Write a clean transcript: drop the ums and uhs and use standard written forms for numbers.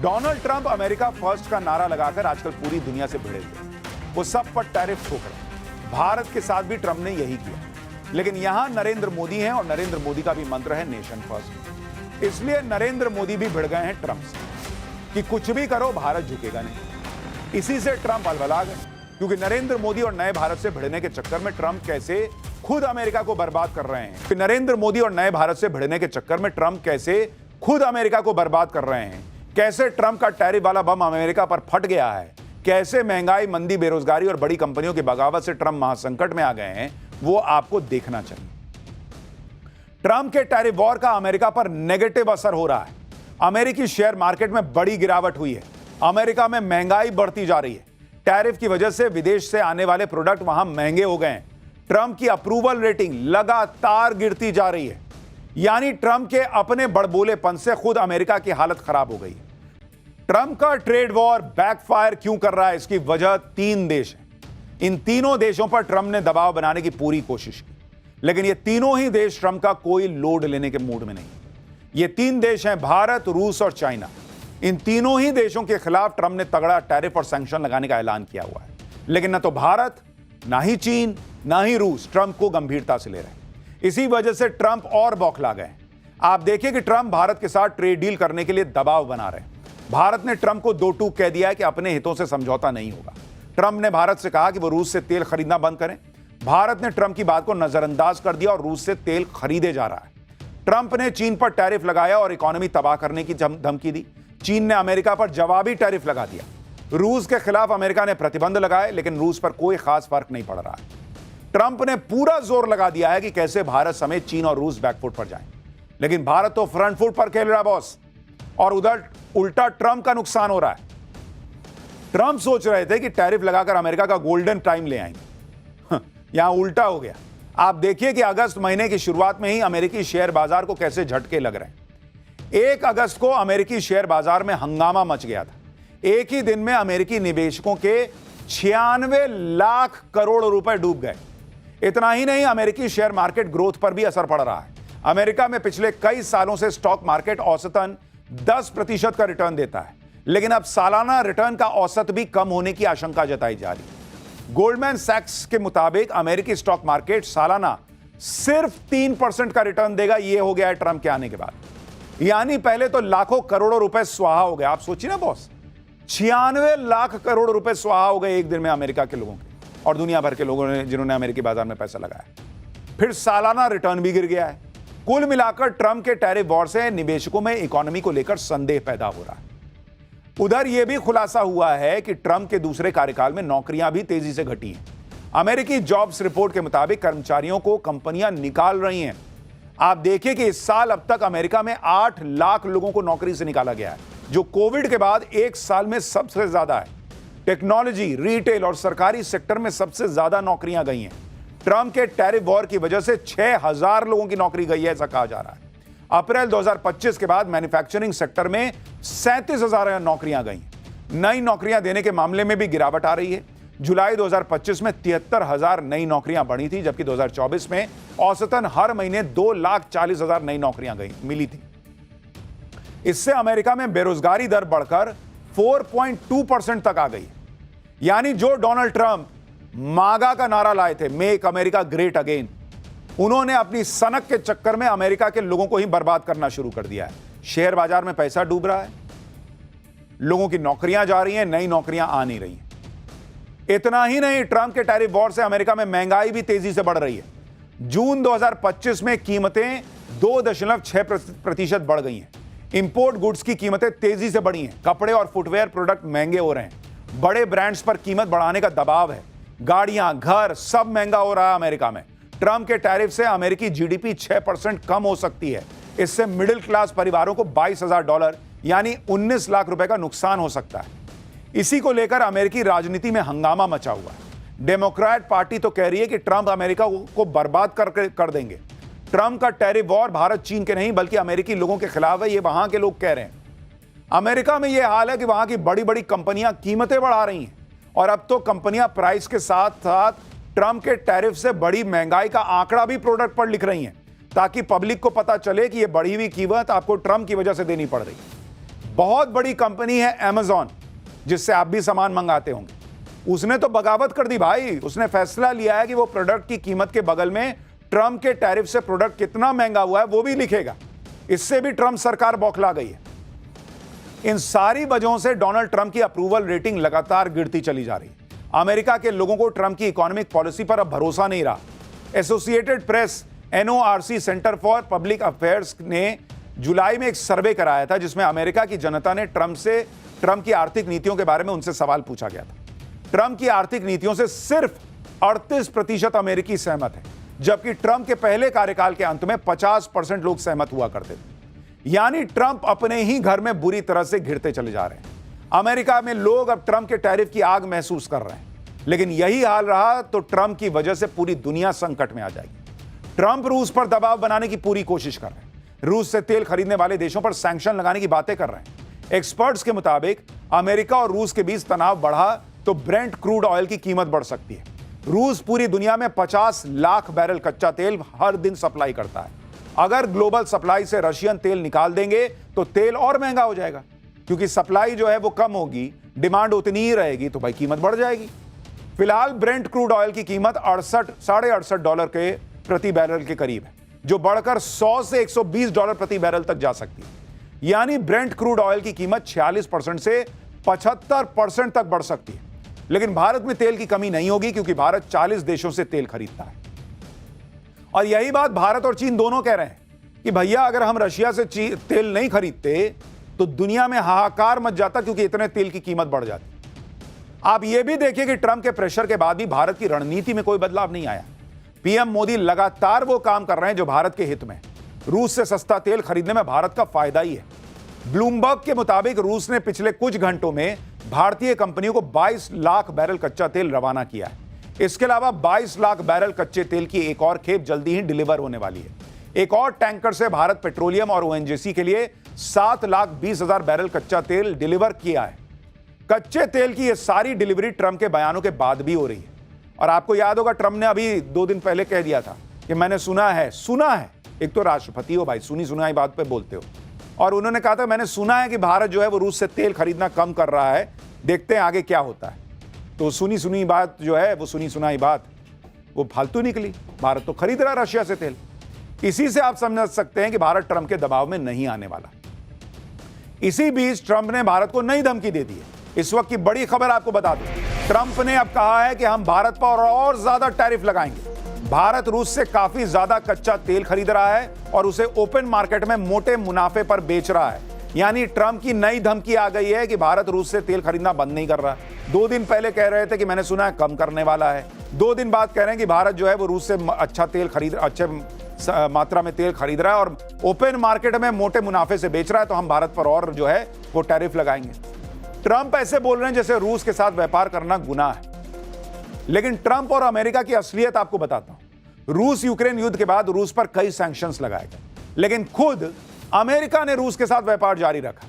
Donald Trump America first का नारा लगाकर आजकल पूरी दुनिया से भिड़े हुए, वो सब पर टैरिफ ठोक रहे। भारत के साथ भी ट्रंप ने यही किया, लेकिन यहां नरेंद्र मोदी हैं और नरेंद्र मोदी का भी मंत्र है नेशन फर्स्ट। इसलिए नरेंद्र मोदी भी भिड़ गए हैं ट्रंप से कि कुछ भी करो भारत झुकेगा नहीं। इसी से ट्रंप अलबला गए, क्योंकि नरेंद्र मोदी और नए भारत से भिड़ने के चक्कर में ट्रंप कैसे खुद अमेरिका को बर्बाद कर रहे हैं। नरेंद्र मोदी और नए भारत से भिड़ने के चक्कर में ट्रंप कैसे खुद अमेरिका को बर्बाद कर रहे हैं, कैसे ट्रंप का टैरिफ वाला बम अमेरिका पर फट गया है, कैसे महंगाई, मंदी, बेरोजगारी और बड़ी कंपनियों की बगावत से ट्रंप महासंकट में आ गए हैं, वो आपको देखना चाहिए। ट्रंप के टैरिफ वॉर का अमेरिका पर नेगेटिव असर हो रहा है। अमेरिकी शेयर मार्केट में बड़ी गिरावट हुई है। अमेरिका में महंगाई बढ़ती जा रही है। टैरिफ की वजह से विदेश से आने वाले प्रोडक्ट वहां महंगे हो गए हैं। ट्रंप की अप्रूवल रेटिंग लगातार गिरती जा रही है। यानी ट्रंप के अपने बड़बोलेपन से खुद अमेरिका की हालत खराब हो गई है। ट्रंप का ट्रेड वॉर बैकफायर क्यों कर रहा है, इसकी वजह 3 देश है। इन तीनों देशों पर ट्रंप ने दबाव बनाने की पूरी कोशिश की, लेकिन ये तीनों ही देश ट्रंप का कोई लोड लेने के मूड में नहीं। ये 3 देश हैं, भारत, रूस और चाइना। इन तीनों ही देशों के खिलाफ ट्रंप ने तगड़ा टैरिफ और सैंक्शन लगाने का ऐलान किया हुआ है, लेकिन न तो भारत, ना ही चीन, ना ही रूस ट्रंप को गंभीरता से ले रहे हैं। इसी वजह से ट्रंप और बौखला गए। आप देखिए कि ट्रंप भारत के साथ ट्रेड डील करने के लिए दबाव बना रहे हैं। भारत ने ट्रंप को 2 टूक कह दिया है कि अपने हितों से समझौता नहीं होगा। ट्रंप ने भारत से कहा कि वो रूस से तेल खरीदना बंद करें। भारत ने ट्रंप की बात को नजरअंदाज कर दिया और रूस से तेल खरीदे जा रहा है। ट्रंप ने चीन पर टैरिफ लगाया और इकोनॉमी तबाह करने की धमकी दी। चीन ने अमेरिका पर जवाबी टैरिफ लगा दिया। रूस के खिलाफ अमेरिका ने प्रतिबंध लगाए, लेकिन रूस पर कोई खास फर्क नहीं पड़ रहा है। ट्रंप ने पूरा जोर लगा दिया है कि कैसे भारत समेत चीन और रूस बैकफुट पर जाएं, लेकिन भारत तो फ्रंट फुट पर खेल रहा है बॉस, और उधर उल्टा ट्रंप का नुकसान हो रहा है। ट्रंप सोच रहे थे कि टैरिफ लगाकर अमेरिका का गोल्डन टाइम ले आएंगे, यहां उल्टा हो गया। आप देखिए कि अगस्त महीने की शुरुआत में ही अमेरिकी शेयर बाजार को कैसे झटके लग रहे हैं। 1 अगस्त को अमेरिकी शेयर बाजार में हंगामा मच गया था। एक ही दिन में अमेरिकी निवेशकों के 96 लाख करोड़ रुपए डूब गए। इतना ही नहीं, अमेरिकी शेयर मार्केट ग्रोथ पर भी असर पड़ रहा है। अमेरिका में पिछले कई सालों से स्टॉक मार्केट औसतन 10% का रिटर्न देता है, लेकिन अब सालाना रिटर्न का औसत भी कम होने की आशंका जताई जा रही है। गोल्डमैन सैक्स के मुताबिक अमेरिकी स्टॉक मार्केट सालाना सिर्फ 3% का रिटर्न देगा। यह हो गया है ट्रंप के आने के बाद। यानी पहले तो लाखों करोड़ों रुपए स्वाहा हो गए। आप सोचिए ना बॉस, 96 लाख करोड़ रुपए स्वाहा हो गए एक दिन में अमेरिका के लोगों के और दुनिया भर के लोगों ने जिन्होंने अमेरिकी बाजार में पैसा लगाया। फिर सालाना रिटर्न भी गिर गया है। कुल मिलाकर ट्रंप के टैरिफ वॉर से निवेशकों में इकोनॉमी को लेकर संदेह पैदा हो रहा है। उधर यह भी खुलासा हुआ है कि ट्रंप के दूसरे कार्यकाल में नौकरियां भी तेजी से घटी हैं। अमेरिकी जॉब्स रिपोर्ट के मुताबिक कर्मचारियों को कंपनियां निकाल रही हैं। आप देखिए कि इस साल अब तक अमेरिका में 8 लाख लोगों को नौकरी से निकाला गया है, जो कोविड के बाद एक साल में सबसे ज्यादा है। टेक्नोलॉजी, रिटेल और सरकारी सेक्टर में सबसे ज्यादा नौकरियां गई हैं। ट्रंप के टैरिफ वॉर की वजह से 6000 लोगों की नौकरी गई है, ऐसा कहा जा रहा है। अप्रैल 2025 के बाद मैन्युफैक्चरिंग सेक्टर में 37,000 नौकरियां गई। नई नौकरियां देने के मामले में भी गिरावट आ रही है। जुलाई 2025 में 73,000 नई नौकरियां बढ़ी थी, जबकि 2024 में औसतन हर महीने 2,40,000 नई नौकरियां मिली थी। इससे अमेरिका में बेरोजगारी दर बढ़कर 4.2% तक आ गई। यानी जो डोनाल्ड ट्रंप मागा का नारा लाए थे, मेक अमेरिका ग्रेट अगेन, उन्होंने अपनी सनक के चक्कर में अमेरिका के लोगों को ही बर्बाद करना शुरू कर दिया है। शेयर बाजार में पैसा डूब रहा है, लोगों की नौकरियां जा रही हैं, नई नौकरियां आ नहीं रही हैं। इतना ही नहीं, ट्रंप के टैरिफ वॉर से अमेरिका में महंगाई भी तेजी से बढ़ रही है। जून 2025 में कीमतें 2.6% बढ़ गई हैं। इंपोर्ट गुड्स की कीमतें तेजी से बढ़ी हैं। कपड़े और फुटवेयर प्रोडक्ट महंगे हो रहे हैं। बड़े ब्रांड्स पर कीमत बढ़ाने का दबाव है। गाड़ियां, घर सब महंगा हो रहा है अमेरिका में। ट्रंप के टैरिफ से अमेरिकी जीडीपी 6% कम हो सकती है। इससे मिडिल क्लास परिवारों को $22,000 यानी 19 लाख रुपए का नुकसान हो सकता है। इसी को लेकर अमेरिकी राजनीति में हंगामा मचा हुआ है। डेमोक्रेट पार्टी तो कह रही है कि ट्रंप अमेरिका को बर्बाद कर देंगे। ट्रंप का टैरिफ वॉर भारत चीन के नहीं बल्कि अमेरिकी लोगों के खिलाफ है, ये वहां के लोग कह रहे हैं। अमेरिका में यह हाल है कि वहां की बड़ी बड़ी कंपनियां कीमतें बढ़ा रही हैं और अब तो कंपनियां प्राइस के साथ साथ ट्रंप के टैरिफ से बड़ी महंगाई का आंकड़ा भी प्रोडक्ट पर लिख रही हैं, ताकि पब्लिक को पता चले कि यह बढ़ी हुई कीमत आपको ट्रंप की वजह से देनी पड़ रही है। बहुत बड़ी कंपनी है Amazon, जिससे आप भी सामान मंगाते होंगे, उसने तो बगावत कर दी भाई। उसने फैसला लिया है कि वो प्रोडक्ट की कीमत के बगल में ट्रंप के टैरिफ से प्रोडक्ट कितना महंगा हुआ है वो भी लिखेगा। इससे भी ट्रंप सरकार बौखला गई है। इन सारी वजहों से डोनाल्ड ट्रंप की अप्रूवल रेटिंग लगातार गिरती चली जा रही है। अमेरिका के लोगों को ट्रंप की इकोनॉमिक पॉलिसी पर अब भरोसा नहीं रहा। Associated press NORC centre for public affairs ने जुलाई में एक सर्वे कराया था, जिसमें अमेरिका की जनता ने ट्रंप की आर्थिक नीतियों के बारे में उनसे सवाल पूछा गया था। ट्रंप की आर्थिक नीतियों से सिर्फ 38% अमेरिकी सहमत है, जबकि ट्रंप के पहले कार्यकाल के अंत में 50% लोग सहमत हुआ करते थे। यानी ट्रंप अपने ही घर में बुरी तरह से घिरते चले जा रहे हैं। अमेरिका में लोग अब ट्रंप के टैरिफ की आग महसूस कर रहे हैं, लेकिन यही हाल रहा तो ट्रंप की वजह से पूरी दुनिया संकट में आ जाएगी। ट्रंप रूस पर दबाव बनाने की पूरी कोशिश कर रहे हैं। रूस से तेल खरीदने वाले देशों पर सैंक्शन लगाने की बातें कर रहे हैं। एक्सपर्ट्स के मुताबिक अमेरिका और रूस के बीच तनाव बढ़ा तो ब्रेंट क्रूड ऑयल की कीमत बढ़ सकती है। रूस पूरी दुनिया में 50 लाख बैरल कच्चा तेल हर दिन सप्लाई करता है। अगर ग्लोबल सप्लाई से रशियन तेल निकाल देंगे तो तेल और महंगा हो जाएगा, क्योंकि सप्लाई जो है वो कम होगी, डिमांड उतनी ही रहेगी, तो भाई कीमत बढ़ जाएगी। फिलहाल ब्रेंट क्रूड ऑयल की कीमत $68 के प्रति बैरल के करीब है, जो बढ़कर 100 से $120 प्रति बैरल तक जा सकती है। यानी ब्रेंट क्रूड ऑयल की कीमत 46% से 75% तक बढ़ सकती है। लेकिन भारत में तेल की कमी नहीं होगी, क्योंकि भारत 40 देशों से तेल खरीदता है। और यही बात भारत और चीन दोनों कह रहे हैं कि भैया अगर हम रशिया से तेल नहीं खरीदते तो दुनिया में हाहाकार मच जाता, क्योंकि इतने तेल की कीमत बढ़ जाती। आप यह भी देखिए कि ट्रंप के प्रेशर के बाद भी भारत की रणनीति में कोई बदलाव नहीं आया। पीएम मोदी लगातार वो काम कर रहे हैं जो भारत के हित में। रूस से सस्ता तेल खरीदने में भारत का फायदा ही है। ब्लूमबर्ग के मुताबिक रूस ने पिछले कुछ घंटों में भारतीय कंपनियों को 22 लाख बैरल कच्चा तेल रवाना किया है। इसके अलावा 22 लाख बैरल कच्चे तेल की एक और खेप जल्दी ही डिलीवर होने वाली है। एक और टैंकर से भारत पेट्रोलियम और ONGC के लिए 7,20,000 बैरल कच्चा तेल डिलीवर किया है। कच्चे तेल की यह सारी डिलीवरी ट्रंप के बयानों के बाद भी हो रही है। और आपको याद होगा ट्रंप ने अभी 2 दिन पहले कह दिया था कि मैंने सुना है। एक तो राष्ट्रपति हो भाई, सुनी सुनाई बात पे बोलते हो। और उन्होंने कहा था मैंने सुना है कि भारत जो है वो रूस से तेल खरीदना कम कर रहा है, देखते हैं आगे क्या होता है। तो सुनी सुनी बात जो है वो सुनी सुनाई बात वो फालतू निकली। भारत तो खरीद रहा है रशिया से तेल। इसी से आप समझ सकते हैं कि भारत ट्रंप के दबाव में नहीं आने वाला। इसी बीच ट्रंप ने भारत को नई धमकी दे दी है। इस वक्त की बड़ी खबर आपको बता दूं, ट्रंप ने अब कहा है कि हम भारत पर और ज्यादा टैरिफ लगाएंगे। भारत रूस से काफी ज्यादा कच्चा तेल खरीद रहा है और उसे ओपन मार्केट में मोटे मुनाफे पर बेच रहा है। यानी ट्रंप की नई धमकी आ गई है कि भारत रूस से तेल खरीदना बंद नहीं कर रहा। 2 दिन पहले कह रहे थे कि मैंने सुना है कम करने वाला है। 2 दिन बाद कह रहे हैं कि भारत जो है वो रूस से अच्छे मात्रा में तेल खरीद रहा है और ओपन मार्केट में मोटे मुनाफे से बेच रहा है, तो हम भारत पर और जो है वो टैरिफ लगाएंगे। ट्रंप ऐसे बोल रहे हैं जैसे रूस के साथ व्यापार करना गुनाह है। लेकिन ट्रंप और अमेरिका की असलियत आपको बताता हूं। रूस यूक्रेन युद्ध के बाद रूस पर कई सैंक्शंस लगाए गए, लेकिन खुद अमेरिका ने रूस के साथ व्यापार जारी रखा।